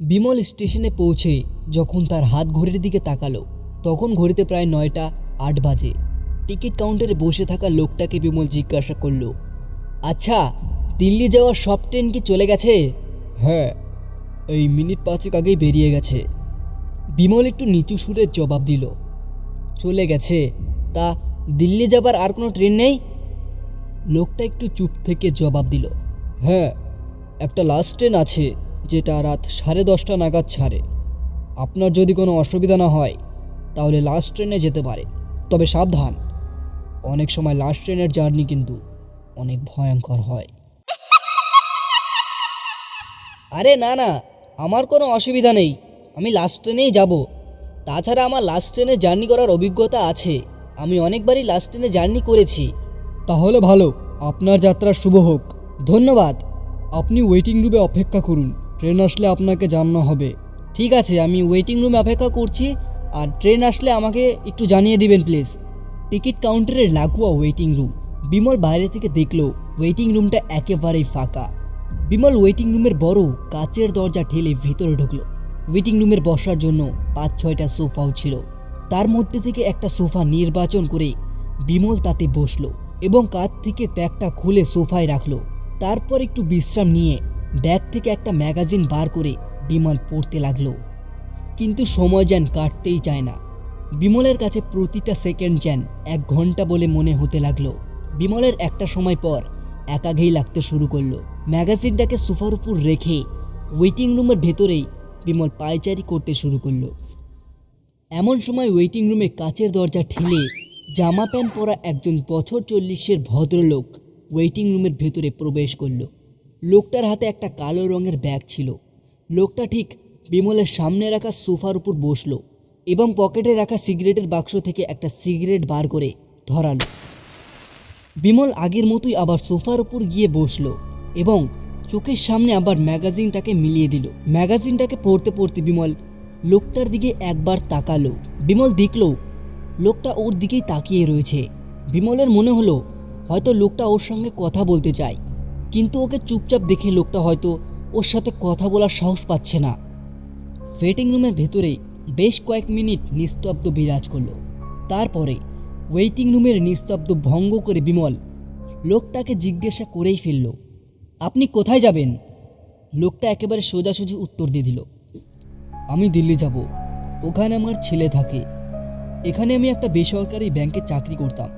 বিমল স্টেশনে পৌঁছে যখন তার হাত ঘড়ির দিকে তাকালো তখন ঘড়িতে প্রায় ৯টা ৮ বাজে। টিকিট কাউন্টারে বসে থাকা লোকটাকে বিমল জিজ্ঞাসা করলো, আচ্ছা, দিল্লি যাওয়ার সব ট্রেন কি চলে গেছে? হ্যাঁ, এই মিনিট ৫ আগেই বেরিয়ে গেছে। বিমল একটু নিচু সুরে জবাব দিল, চলে গেছে? তা দিল্লি যাবার আর কোনো ট্রেন নেই? লোকটা একটু চুপ থেকে জবাব দিল, হ্যাঁ, একটা লাস্ট ট্রেন আছে যেটা রাত 10:30 নাগাদ ছাড়ে। আপনার যদি কোনো অসুবিধা না হয় তাহলে লাস্ট ট্রেনে যেতে পারে, তবে সাবধান, অনেক সময় লাস্ট ট্রেনের জার্নি কিন্তু অনেক ভয়ঙ্কর হয়। আরে না না, আমার কোনো অসুবিধা নেই, আমি লাস্ট ট্রেনেই যাব। তাছাড়া আমার লাস্ট ট্রেনে জার্নি করার অভিজ্ঞতা আছে, আমি অনেকবারই লাস্ট ট্রেনে জার্নি করেছি। তাহলে ভালো, আপনার যাত্রা শুভ হোক। ধন্যবাদ। আপনি ওয়েটিং রুমে অপেক্ষা করুন, ট্রেন আসলে আপনাকে জানানো হবে। ঠিক আছে, আমি ওয়েটিং রুমে অপেক্ষা করছি, আর ট্রেন আসলে আমাকে একটু জানিয়ে দিবেন প্লিজ। টিকিট কাউন্টারের লাগোয়া ওয়েটিং রুম। বিমল বাইরে থেকে দেখলো ওয়েটিং রুমটা একেবারেই ফাঁকা। বিমল ওয়েটিং রুমের বড় কাচের দরজা ঠেলে ভিতরে ঢুকলো। ওয়েটিং রুমের বসার জন্য ৫-৬টা সোফাও ছিল। তার মধ্যে থেকে একটা সোফা নির্বাচন করে বিমল তাতে বসলো এবং কাঁধ থেকে ব্যাগটা খুলে সোফায় রাখলো। তারপর একটু বিশ্রাম নিয়ে ব্যাগ থেকে একটা ম্যাগাজিন বার করে বিমল পড়তে লাগলো। কিন্তু সময় যেন কাটতেই চায় না। বিমলের কাছে প্রতিটা সেকেন্ড যেন ১ ঘন্টা বলে মনে হতে লাগলো। বিমলের একটা সময় পর একাঘেই লাগতে শুরু করলো। ম্যাগাজিনটাকে সোফার উপর রেখে ওয়েটিং রুমের ভেতরেই বিমল পায়চারি করতে শুরু করলো। এমন সময় ওয়েটিং রুমে কাচের দরজা ঠেলে জামা প্যান্ট পরা একজন বছর ৪০-এর ভদ্রলোক ওয়েটিং রুমের ভেতরে প্রবেশ করলো। লোকটার হাতে একটা কালো রঙের ব্যাগ ছিল। লোকটা ঠিক বিমলের সামনে রাখা সোফার উপর বসলো এবং পকেটে রাখা সিগারেটের বাক্স থেকে একটা সিগারেট বার করে ধরালো। বিমল আগের মতোই আবার সোফার উপর গিয়ে বসলো এবং চোখের সামনে আবার ম্যাগাজিনটাকে মিলিয়ে দিল। ম্যাগাজিনটাকে পড়তে পড়তে বিমল লোকটার দিকে একবার তাকালো। বিমল দেখল লোকটা ওর দিকেই তাকিয়ে রয়েছে। বিমলের মনে হলো হয়তো লোকটা ওর সঙ্গে কথা বলতে চায়, কিন্তু ওকে চুপচাপ দেখে লোকটা হয়তো ওর সাথে কথা বলার সাহস পাচ্ছে না। ওয়েটিং রুমের ভেতরে বেশ কয়েক মিনিট নিস্তব্ধ বিরাজ করলো। তারপরে ওয়েটিং রুমের নিস্তব্ধ ভঙ্গ করে বিমল লোকটাকে জিজ্ঞাসা করেই ফেলল, আপনি কোথায় যাবেন? লোকটা একেবারে সোজাসুজি উত্তর দিয়ে দিল, আমি দিল্লি যাব, ওখানে আমার ছেলে থাকে। এখানে আমি একটা বেসরকারি ব্যাংকে চাকরি করতাম,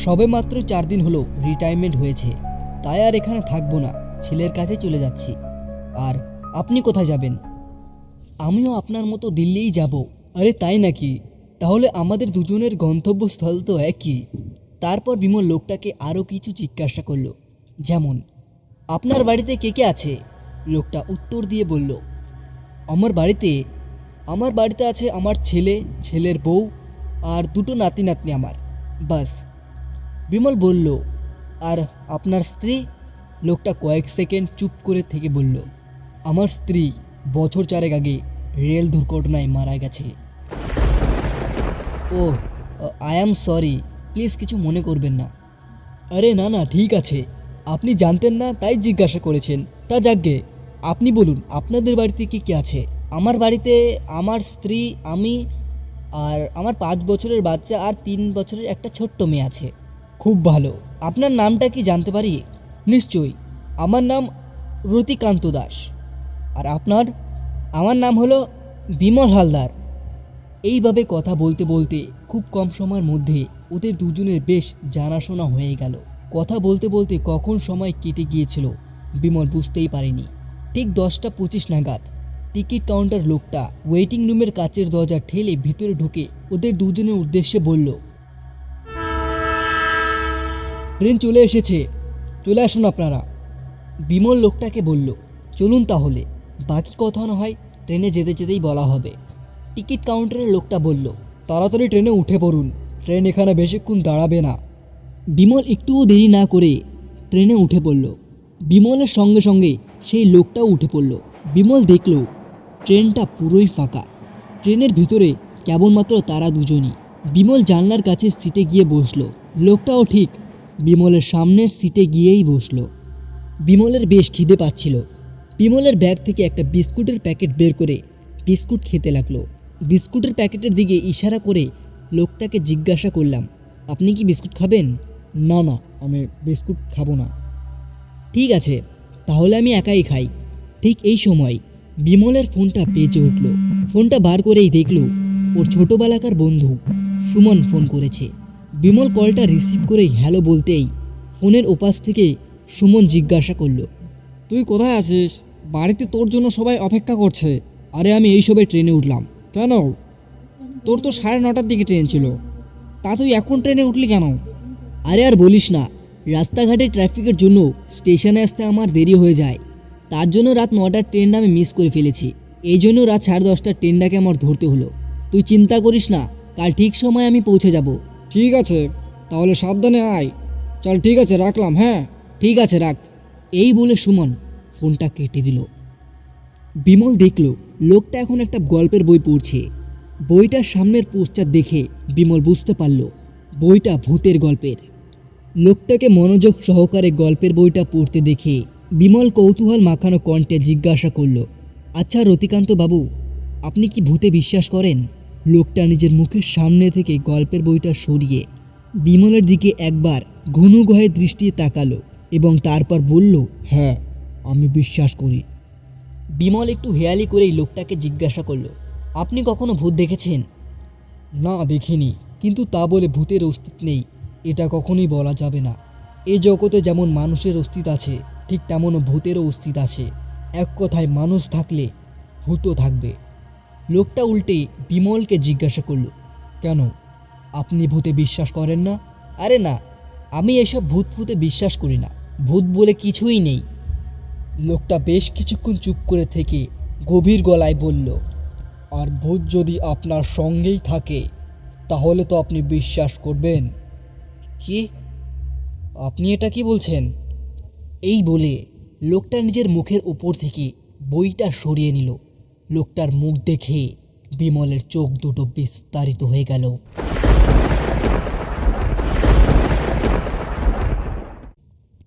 সবে মাত্র 4 দিন হলো রিটায়ারমেন্ট হয়েছে, তাই আর এখানে থাকবো না, ছেলের কাছে চলে যাচ্ছি। আর আপনি কোথায় যাবেন? আমিও আপনার মতো দিল্লিই যাব। আরে তাই নাকি? তাহলে আমাদের দুজনের গন্তব্যস্থল তো একই। তারপর বিমল লোকটাকে আরও কিছু জিজ্ঞাসা করলো, যেমন আপনার বাড়িতে কে কে আছে? লোকটা উত্তর দিয়ে বলল, আমার বাড়িতে আছে আমার ছেলে, ছেলের বউ আর 2টো নাতি নাতনি আমার, বাস। বিমল বলল, আর আপনার স্ত্রী? লোকটা কয়েক সেকেন্ড চুপ করে থেকে বলল, আমার স্ত্রী বছর 4 আগে রেল দুর্ঘটনায় মারা গেছে। ও, আই অ্যাম সরি, প্লিজ কিছু মনে করবেন না। আরে না না, ঠিক আছে, আপনি জানতেন না তাই জিজ্ঞাসা করেছেন। তা যাকগে, আপনি বলুন আপনাদের বাড়িতে কি কি আছে? আমার বাড়িতে আমার স্ত্রী, আমি আর আমার 5 বছরের বাচ্চা আর 3 বছরের একটা ছোট্ট মেয়ে আছে। খুব ভালো। আপনার নামটা কি জানতে পারি? নিশ্চয়ই, আমার নাম রতিকান্ত দাস। আর আপনার? আমার নাম হলো বিমল হালদার। এইভাবে কথা বলতে বলতে খুব কম সময়ের মধ্যে ওদের দুজনের বেশ জানাশোনা হয়ে গেল। কথা বলতে বলতে কখন সময় কেটে গিয়েছিল বিমল বুঝতেই পারেনি। ঠিক 10টা 25 নাগাদ টিকিট কাউন্টার লোকটা ওয়েটিং রুমের কাচের দরজা ঠেলে ভিতরে ঢুকে ওদের দুজনের উদ্দেশ্যে বলল, ট্রেন চলে এসেছে, চলে আসুন আপনারা। বিমল লোকটাকে বলল, চলুন তাহলে, বাকি কথা না হয় ট্রেনে যেতে যেতেই বলা হবে। টিকিট কাউন্টারের লোকটা বলল, তাড়াতাড়ি ট্রেনে উঠে পড়ুন, ট্রেন এখানে বেশিক্ষণ দাঁড়াবে না। বিমল একটুও দেরি না করে ট্রেনে উঠে পড়ল। বিমলের সঙ্গে সঙ্গে সেই লোকটাও উঠে পড়ল। বিমল দেখল ট্রেনটা পুরোই ফাঁকা। ট্রেনের ভিতরে কেবলমাত্র তারা দুজনই। বিমল জানলার কাছে সিটে গিয়ে বসলো। লোকটাও ঠিক বিমলের সামনের সিটে গিয়েই বসলো। বিমলের বেশ খিদে পাচ্ছিল, বিমলের ব্যাগ থেকে একটা বিস্কুটের প্যাকেট বের করে বিস্কুট খেতে লাগলো। বিস্কুটের প্যাকেটের দিকে ইশারা করে লোকটাকে জিজ্ঞাসা করলাম, আপনি কি বিস্কুট খাবেন? না না, আমি বিস্কুট খাবো না। ঠিক আছে, তাহলে আমি একাই খাই। ঠিক এই সময় বিমলের ফোনটা বেজে উঠল। ফোনটা বার করেই দেখলো ওর ছোটবেলাকার বন্ধু সুমন ফোন করেছে। বিমল কলটা রিসিভ করেই হ্যালো বলতেই ফোনের ওপাশ থেকে সুমন জিজ্ঞাসা করলো, তুই কোথায় আছিস? বাড়িতে তোর জন্য সবাই অপেক্ষা করছে। আরে আমি এই সবে ট্রেনে উঠলাম। কেন? তোর তো 9:30টার দিকে ট্রেন ছিল, তা তুই এখন ট্রেনে উঠলি কেন? আরে আর বলিস না, রাস্তাঘাটে ট্রাফিকের জন্য স্টেশনে আসতে আমার দেরি হয়ে যায়। তার জন্য রাত 9টার ট্রেনটা আমি মিস করে ফেলেছি। এই জন্য রাত 10:30টার ট্রেনটাকে আমার ধরতে হলো। তুই চিন্তা করিস না, কাল ঠিক সময় আমি পৌঁছে যাব। ঠিক আছে, তাহলে সাবধানে আয়। চল ঠিক আছে, রাখলাম। হ্যাঁ ঠিক আছে, রাখ। এই বলে সুমন ফোনটা কেটে দিল। বিমল দেখল লোকটা এখন একটা গল্পের বই পড়ছে। বইটার সামনের পোস্টার দেখে বিমল বুঝতে পারল বইটা ভূতের গল্পের। লোকটাকে মনোযোগ সহকারে গল্পের বইটা পড়তে দেখে বিমল কৌতূহল মাখানো কণ্ঠে জিজ্ঞাসা করল, আচ্ছা রতিকান্ত বাবু, আপনি কি ভূতে বিশ্বাস করেন? লোকটা নিজের মুখের সামনে থেকে গল্পের বইটা সরিয়ে বিমলের দিকে একবার ঘুনুগয়ে দৃষ্টি তাকালো এবং তারপর বলল, হ্যাঁ আমি বিশ্বাস করি। বিমল একটু হেয়ালি করেই লোকটাকে জিজ্ঞাসা করলো, আপনি কখনো ভূত দেখেছেন? না দেখিনি, কিন্তু তা বলে ভূতের অস্তিত্ব নেই এটা কখনোই বলা যাবে না। এই জগতে যেমন মানুষের অস্তিত্ব আছে, ঠিক তেমনও ভূতেরও অস্তিত্ব আছে। এক কথায় মানুষ থাকলে ভূতও থাকবে। লোকটা উল্টে বিমলকে জিজ্ঞাসা করলো, কেন আপনি ভূতে বিশ্বাস করেন না? আরে না, আমি এসব ভূত ভূতে বিশ্বাস করি না। ভূত বলে কিছুই নেই। লোকটা বেশ কিছুক্ষণ চুপ করে থেকে গভীর গলায় বলল, আর ভূত যদি আপনার সঙ্গেই থাকে তাহলে তো আপনি বিশ্বাস করবেন। কি? আপনি এটা কি বলছেন? এই বলে লোকটা নিজের মুখের উপর থেকে বইটা সরিয়ে নিল। লোকটার মুখ দেখে বিমলের চোখ দুটো বিস্তারিত হয়ে গেল।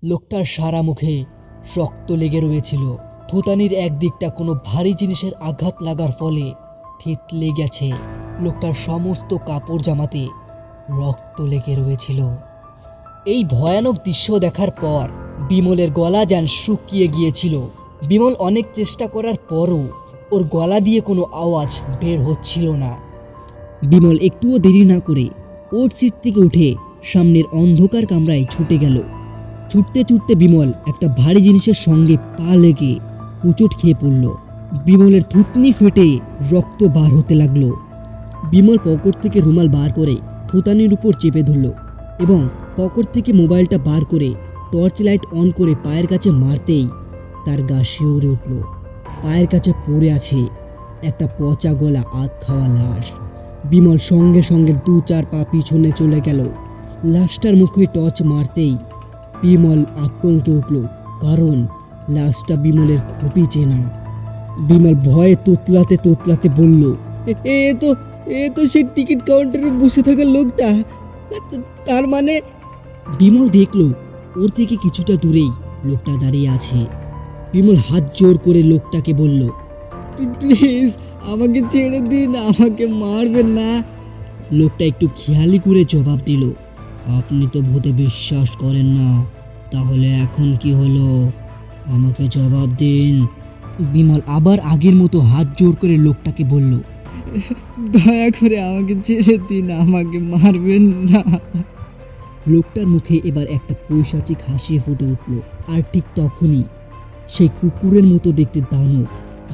লোকটার সারা মুখে রক্ত লেগে রয়েছিল। থুতানির একদিকটা কোনো ভারী জিনিসের আঘাত লাগার ফলে থেতলে গেছে। লোকটার সমস্ত কাপড় জামাতে রক্ত লেগে রয়েছিল। এই ভয়ানক দৃশ্য দেখার পর বিমলের গলা যেন শুকিয়ে গিয়েছিল। বিমল অনেক চেষ্টা করার পরও ওর গলা দিয়ে কোনো আওয়াজ বের হচ্ছিল না। বিমল একটুও দেরি না করে ওর সিট থেকে উঠে সামনের অন্ধকার কামরায় ছুটে গেল। ছুটতে ছুটতে বিমল একটা ভারী জিনিসের সঙ্গে পা লেগে হোঁচট খেয়ে পড়ল। বিমলের থুতনি ফেটে রক্ত বার হতে লাগলো। বিমল পকেট থেকে রুমাল বার করে থুতানির উপর চেপে ধরল এবং পকেট থেকে মোবাইলটা বার করে টর্চ লাইট অন করে পায়ের কাছে মারতেই তার গা শিউরে উঠল। পায়ের কাছে পড়ে আছে একটা পচা গলা আধ খাওয়া লাশ। বিমল সঙ্গে সঙ্গে 2-4 পা পিছনে চলে গেল। লাশটার মুখে টর্চ মারতেই বিমল আতঙ্কে উঠল, কারণ লাশটা বিমলের খুবই চেনা। বিমল ভয়ে তোতলাতে তোতলাতে বলল, এ তো সেই টিকিট কাউন্টারে বসে থাকা লোকটা। তার মানে? বিমল দেখলো ওর থেকে কিছুটা দূরেই লোকটা দাঁড়িয়ে আছে। বিমল হাত জোর করে লোকটাকে বলল, প্লিজ আমাকে ছেড়ে দিন, আমাকে মারবেন না। লোকটা একটু খেয়ালি করে জবাব দিল, আপনি তো ভূতে বিশ্বাস করেন না, তাহলে এখন কি হলো? আমাকে জবাব দিন। বিমল আবার আগের মতো হাত জোর করে লোকটাকে বলল, দয়া করে আমাকে ছেড়ে দিন, আমাকে মারবেন না। লোকটার মুখে এবার একটা পৈশাচিক হাসি ফুটে উঠল। আর ঠিক তখনই সেই কুকুরের মতো দেখতে দানব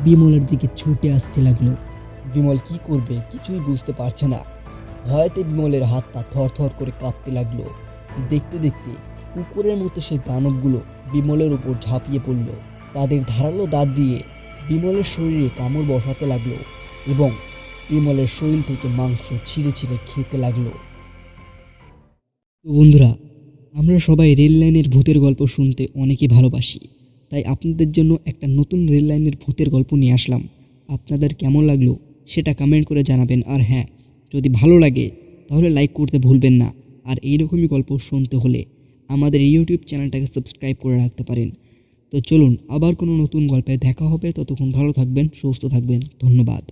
বিমলের দিকে ছুটে আসতে লাগলো। বিমল কি করবে কিছুই বুঝতে পারছে না। ভয়তে বিমলের হাত পা থরথর করে কাঁপতে লাগলো। দেখতে দেখতে কুকুরের মতো সেই দানবগুলো বিমলের উপর ঝাঁপিয়ে পড়ল। তাদের ধারালো দাঁত দিয়ে বিমলের শরীরে কামড় বসাতে লাগলো এবং বিমলের শরীর থেকে মাংস ছিঁড়ে ছিঁড়ে খেতে লাগলো। তো বন্ধুরা, আমরা সবাই রেল লাইনের ভূতের গল্প শুনতে অনেকেই ভালোবাসি, তাই আপনাদের জন্য একটা নতুন রেল লাইনের ভূতের গল্প নিয়ে আসলাম। আপনাদের কেমন লাগলো সেটা কমেন্ট করে জানাবেন। আর হ্যাঁ, যদি ভালো লাগে তাহলে লাইক করতে ভুলবেন না। আর এইরকমই গল্প শুনতে হলে আমাদের ইউটিউব চ্যানেলটাকে সাবস্ক্রাইব করে রাখতে পারেন। তো চলুন আবার কোনো নতুন গল্পে দেখা হবে, ততক্ষণ ভালো থাকবেন, সুস্থ থাকবেন, ধন্যবাদ।